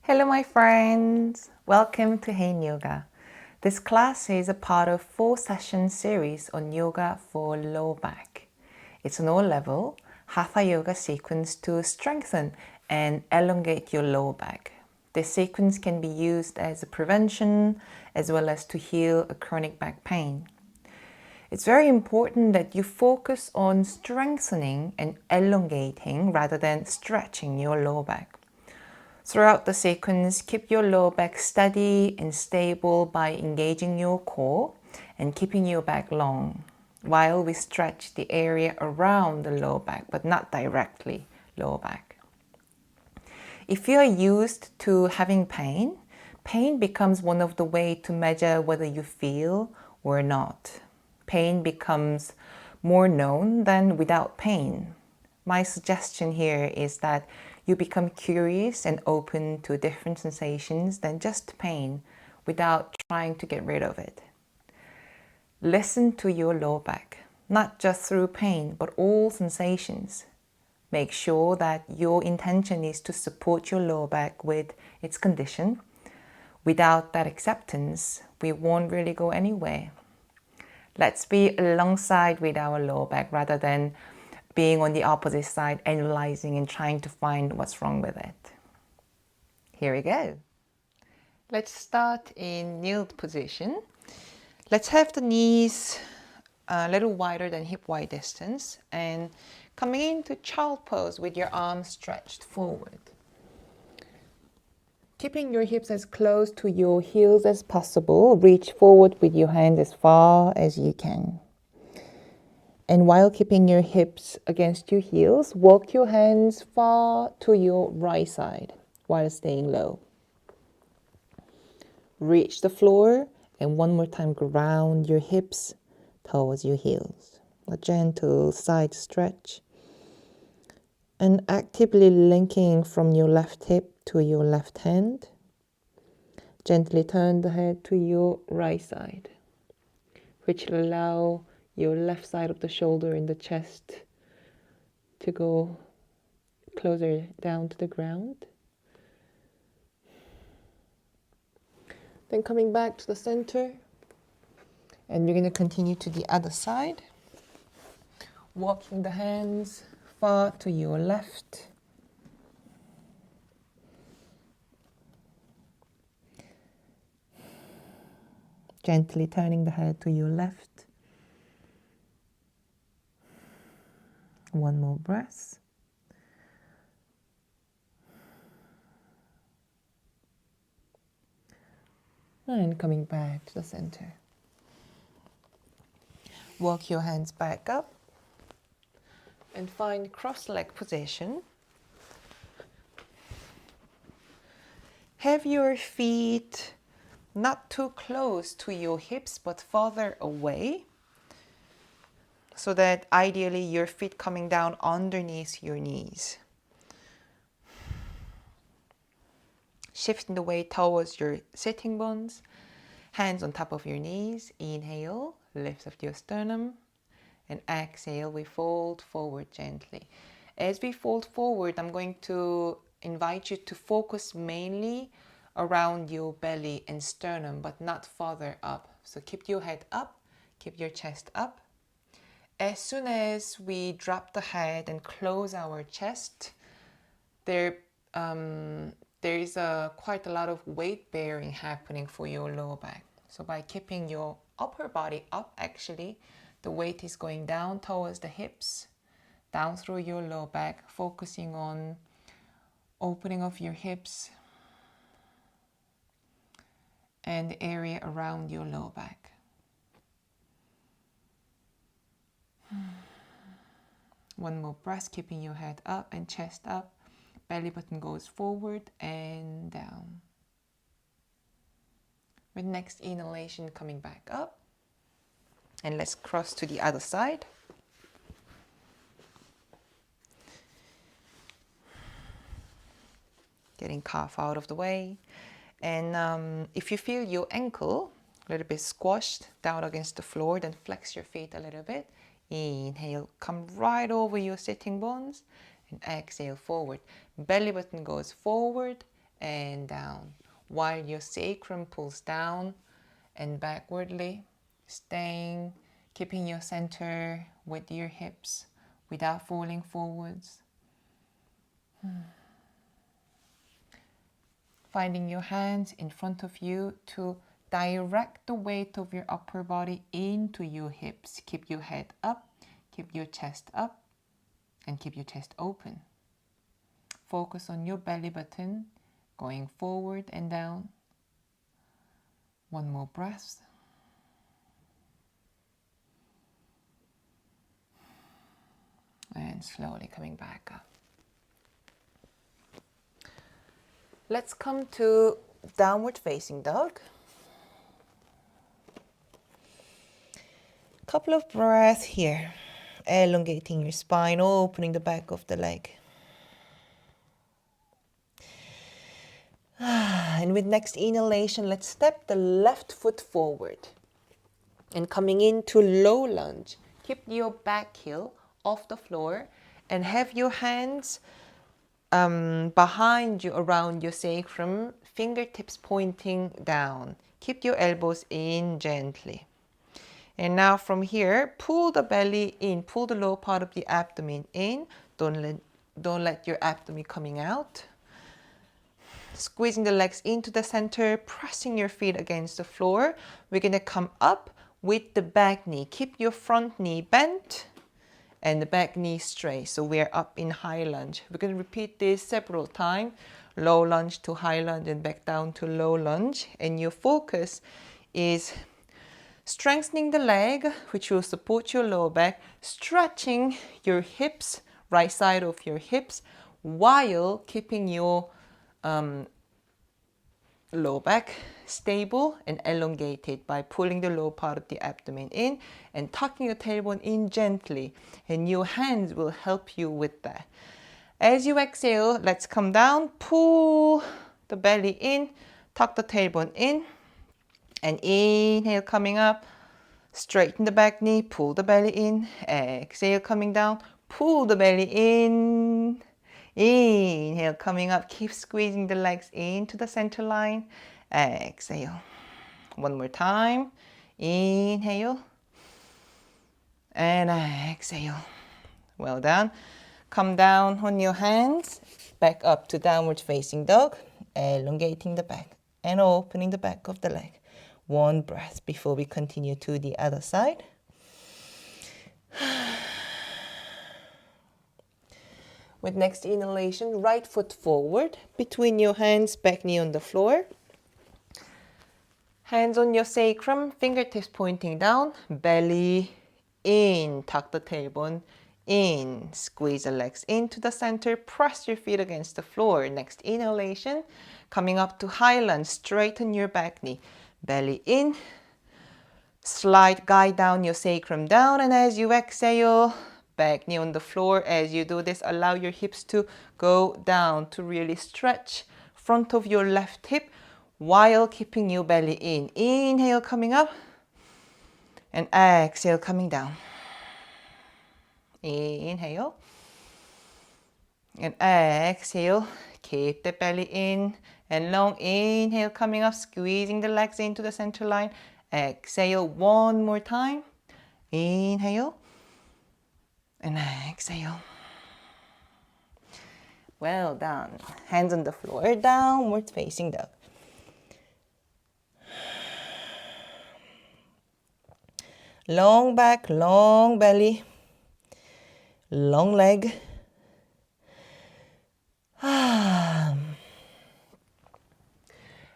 Hello my friends! Welcome to Haein Yoga. This class is a part of 4-session series on yoga for low back. It's an all-level Hatha Yoga sequence to strengthen and elongate your lower back. This sequence can be used as a prevention as well as to heal a chronic back pain. It's very important that you focus on strengthening and elongating rather than stretching your lower back. Throughout the sequence, keep your lower back steady and stable by engaging your core and keeping your back long, while we stretch the area around the lower back, but not directly lower back. If you are used to having pain, pain becomes one of the ways to measure whether you feel or not. Pain becomes more known than without pain. My suggestion here is that you become curious and open to different sensations than just pain without trying to get rid of it. Listen to your lower back, not just through pain, but all sensations. Make sure that your intention is to support your lower back with its condition. Without that acceptance, we won't really go anywhere. Let's be alongside with our lower back rather than being on the opposite side, analyzing and trying to find what's wrong with it. Here we go. Let's start in kneeled position. Let's have the knees a little wider than hip wide distance and coming into child pose with your arms stretched forward. Keeping your hips as close to your heels as possible, reach forward with your hand as far as you can. And while keeping your hips against your heels, walk your hands far to your right side while staying low. Reach the floor and one more time ground your hips towards your heels. A gentle side stretch. And actively linking from your left hip to your left hand. Gently turn the head to your right side, which will allow your left side of the shoulder and the chest to go closer down to the ground. Then coming back to the center, and we're going to continue to the other side, walking the hands far to your left. Gently turning the head to your left. One more breath. And coming back to the center. Walk your hands back up and find cross-leg position. Have your feet not too close to your hips but farther away, so that ideally your feet coming down underneath your knees. Shifting the weight towards your sitting bones, hands on top of your knees. Inhale, lift up your sternum, and exhale, we fold forward gently. As we fold forward, I'm going to invite you to focus mainly around your belly and sternum, but not farther up. So keep your head up, keep your chest up. As soon as we drop the head and close our chest, there is quite a lot of weight bearing happening for your lower back. So by keeping your upper body up, actually, the weight is going down towards the hips, down through your lower back, focusing on opening of your hips and the area around your lower back. One more breath, keeping your head up and chest up. Belly button goes forward and down. With next inhalation, coming back up. And let's cross to the other side. Getting calf out of the way. And if you feel your ankle a little bit squashed down against the floor, then flex your feet a little bit. Inhale, come right over your sitting bones, and exhale forward. Belly button goes forward and down, while your sacrum pulls down and backwardly, staying, keeping your center with your hips without falling forwards. Finding your hands in front of you to direct the weight of your upper body into your hips. Keep your head up, keep your chest up, and keep your chest open. Focus on your belly button, going forward and down. One more breath. And slowly coming back up. Let's come to downward facing dog. Couple of breaths here, elongating your spine, opening the back of the leg. And with next inhalation, let's step the left foot forward. And coming into low lunge, keep your back heel off the floor and have your hands behind you around your sacrum, fingertips pointing down. Keep your elbows in gently. And now from here, pull the belly in, pull the lower part of the abdomen in. Don't let your abdomen coming out. Squeezing the legs into the center, pressing your feet against the floor. We're gonna come up with the back knee. Keep your front knee bent and the back knee straight. So we're up in high lunge. We're gonna repeat this several times. Low lunge to high lunge and back down to low lunge. And your focus is strengthening the leg, which will support your lower back, stretching your hips, right side of your hips, while keeping your lower back stable and elongated by pulling the lower part of the abdomen in and tucking your tailbone in gently. And your hands will help you with that. As you exhale, let's come down, pull the belly in, tuck the tailbone in. And inhale, coming up, straighten the back knee, pull the belly in. Exhale, coming down, pull the belly in. Inhale, coming up, keep squeezing the legs into the center line. Exhale. One more time. Inhale. And exhale. Well done. Come down on your hands, back up to downward facing dog, elongating the back and opening the back of the leg. One breath before we continue to the other side. With next inhalation, right foot forward, between your hands, back knee on the floor. Hands on your sacrum, fingertips pointing down, belly in, tuck the tailbone in, squeeze the legs into the center, press your feet against the floor. Next inhalation, coming up to high lunge, straighten your back knee. Belly in, slide, guide down your sacrum down, and as you exhale, back knee on the floor. As you do this, allow your hips to go down to really stretch front of your left hip while keeping your belly in. Inhale, coming up, and exhale, coming down. Inhale, and exhale, keep the belly in. And long inhale, coming up, squeezing the legs into the center line. Exhale, one more time. Inhale. And exhale. Well done. Hands on the floor, downward facing dog. Long back, long belly, long leg.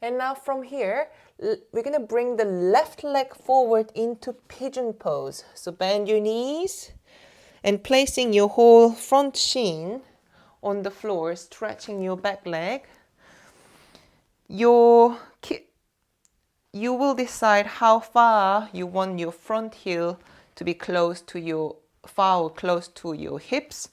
And now from here, we're going to bring the left leg forward into pigeon pose. So bend your knees and placing your whole front shin on the floor, stretching your back leg. You will decide how far you want your front heel to be close to your hips.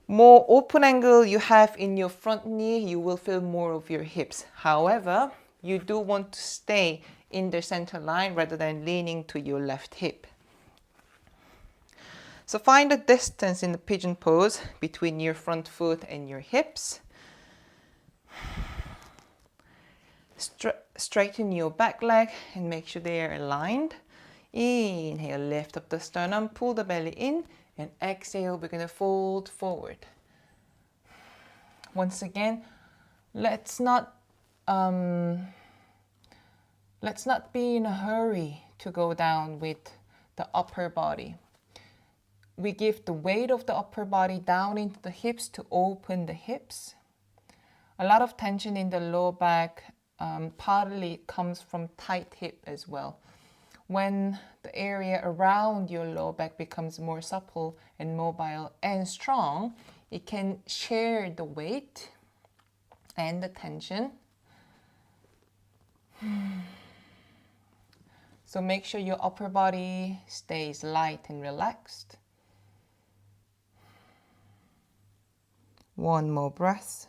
More open angle you have in your front knee, you will feel more of your hips. However, you do want to stay in the center line rather than leaning to your left hip. So find the distance in the pigeon pose between your front foot and your hips. Straighten your back leg and make sure they are aligned. Inhale, lift up the sternum, pull the belly in, and exhale, we're going to fold forward. Once again, let's not be in a hurry to go down with the upper body. We give the weight of the upper body down into the hips to open the hips. A lot of tension in the lower back partly comes from tight hip as well. When the area around your lower back becomes more supple and mobile and strong, it can share the weight and the tension. So make sure your upper body stays light and relaxed. One more breath.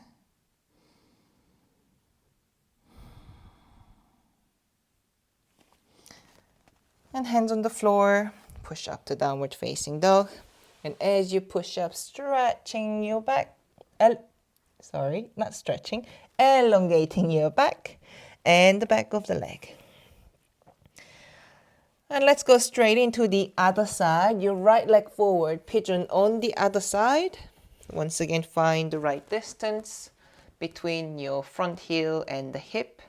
And hands on the floor, push up to downward facing dog. And as you push up, stretching your back, elongating your back and the back of the leg. And let's go straight into the other side. Your right leg forward, pigeon on the other side. Once again, find the right distance between your front heel and the hip.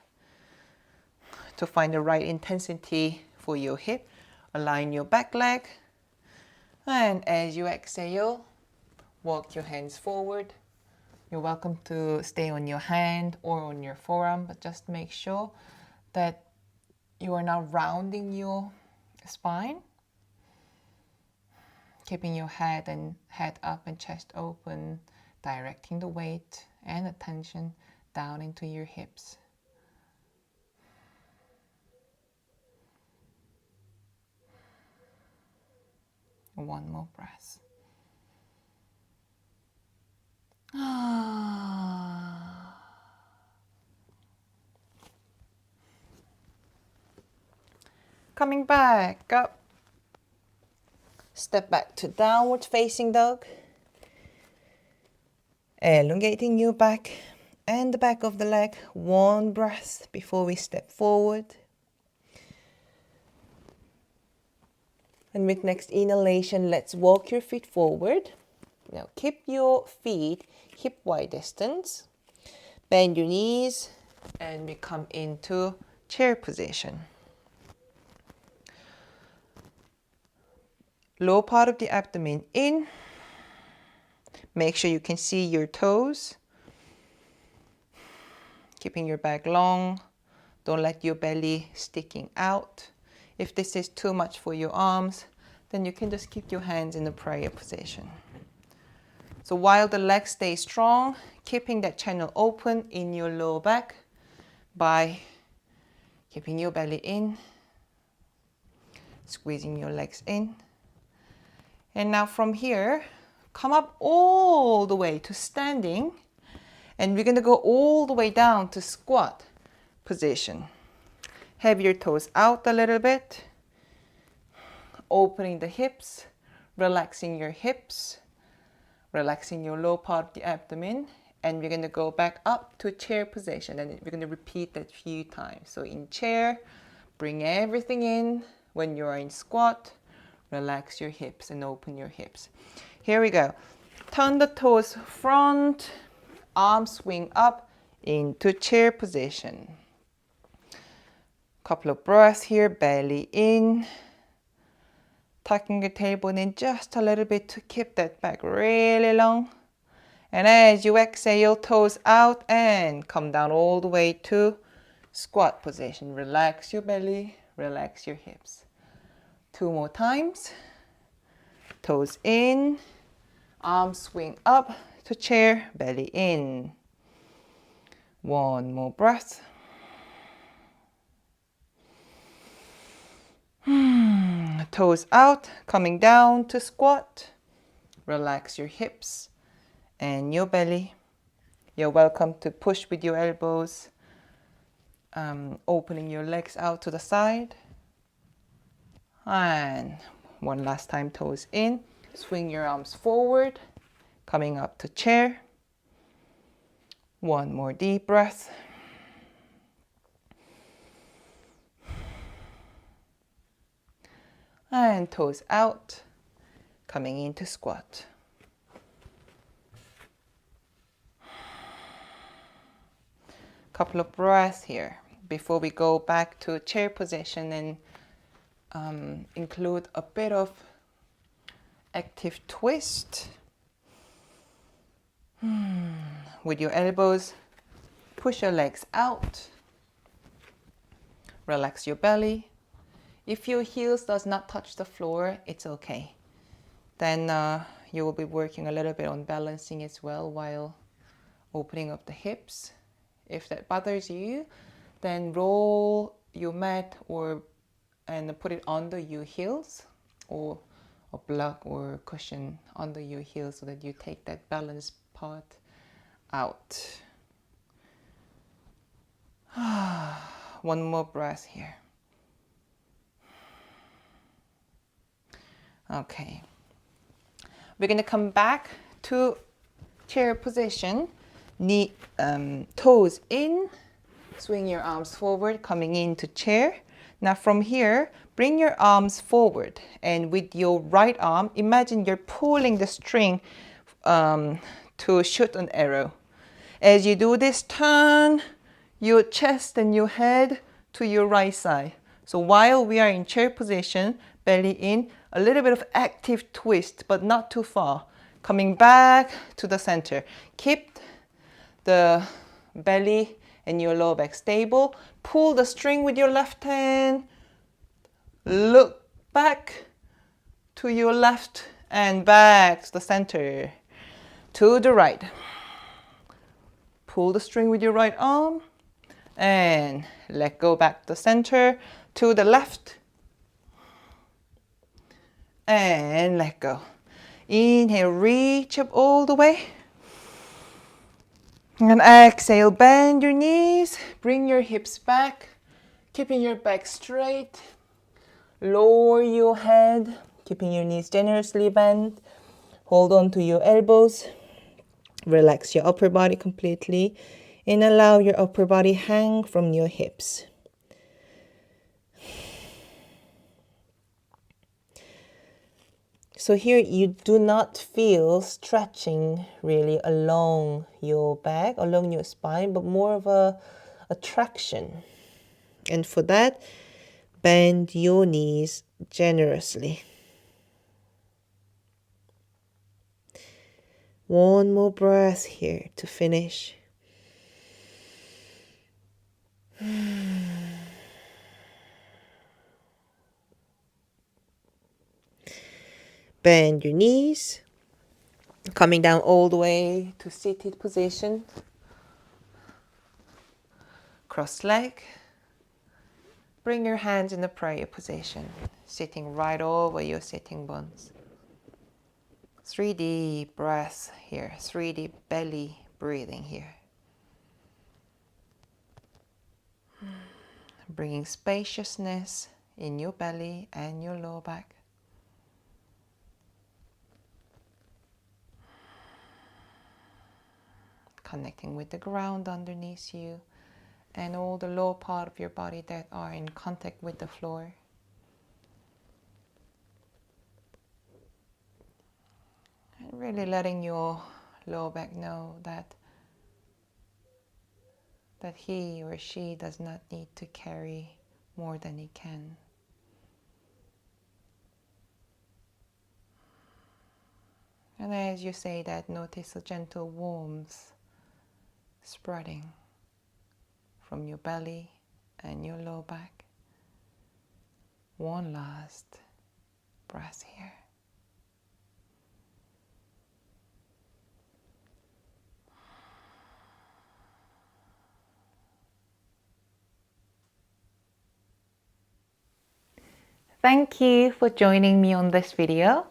To find the right intensity for your hip, align your back leg. And as you exhale, walk your hands forward. You're welcome to stay on your hand or on your forearm, but just make sure that you are now rounding your spine, keeping your head up and chest open, directing the weight and attention down into your hips. One more breath. Coming back up. Step back to downward facing dog. Elongating your back and the back of the leg. One breath before we step forward. And with next inhalation, let's walk your feet forward. Now keep your feet hip wide distance. Bend your knees and we come into chair position. Lower part of the abdomen in. Make sure you can see your toes. Keeping your back long. Don't let your belly sticking out. If this is too much for your arms, then you can just keep your hands in the prayer position. So while the legs stay strong, keeping that channel open in your lower back by keeping your belly in, squeezing your legs in. And now from here, come up all the way to standing. And we're going to go all the way down to squat position. Have your toes out a little bit. Opening the hips, relaxing your hips, relaxing your lower part of the abdomen. And we're going to go back up to chair position. And we're going to repeat that a few times. So in chair, bring everything in. When you're in squat, relax your hips and open your hips. Here we go. Turn the toes front, arms swing up into chair position. Couple of breaths here, belly in. Tucking the tailbone in just a little bit to keep that back really long. And as you exhale, toes out and come down all the way to squat position. Relax your belly, relax your hips. 2 more times. Toes in, arms swing up to chair, belly in. 1 more breath. Toes out, coming down to squat. Relax your hips and your belly. You're welcome to push with your elbows, opening your legs out to the side. And one last time, toes in. Swing your arms forward, coming up to chair. 1 more deep breath. And toes out, coming into squat. Couple of breaths here before we go back to chair position and include a bit of active twist. With your elbows, push your legs out. Relax your belly. If your heels does not touch the floor, it's okay. Then you will be working a little bit on balancing as well while opening up the hips. If that bothers you, then roll your mat and put it under your heels, or a block or cushion under your heels so that you take that balance part out. One more breath here. Okay. We're going to come back to chair position. Knee, toes in, swing your arms forward, coming into chair. Now from here, bring your arms forward, and with your right arm, imagine you're pulling the string to shoot an arrow. As you do this, turn your chest and your head to your right side. So while we are in chair position, belly in, a little bit of active twist, but not too far. Coming back to the center. Keep the belly and your lower back stable. Pull the string with your left hand. Look back to your left and back to the center. To the right. Pull the string with your right arm and let go back to the center. To the left and let go. Inhale, reach up all the way. And exhale, bend your knees, bring your hips back, keeping your back straight. Lower your head, keeping your knees generously bent. Hold on to your elbows. Relax your upper body completely and allow your upper body hang from your hips. So here you do not feel stretching really along your back, along your spine, but more of a traction. And for that, bend your knees generously. One more breath here to finish. Bend your knees, coming down all the way to seated position. Cross leg. Bring your hands in the prayer position, sitting right over your sitting bones. 3 deep breaths here, 3 deep belly breathing here. Bringing spaciousness in your belly and your lower back. Connecting with the ground underneath you and all the lower part of your body that are in contact with the floor. And really letting your lower back know that he or she does not need to carry more than he can. And as you say that, notice a gentle warmth spreading from your belly and your lower back. One last breath here. Thank you for joining me on this video.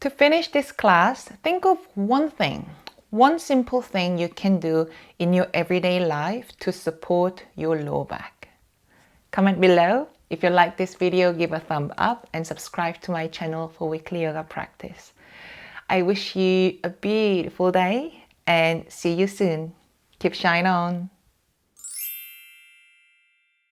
To finish this class, think of one thing, one simple thing you can do in your everyday life to support your lower back. Comment below. If you like this video, give a thumb up and subscribe to my channel for weekly yoga practice. I wish you a beautiful day and see you soon. Keep shine on.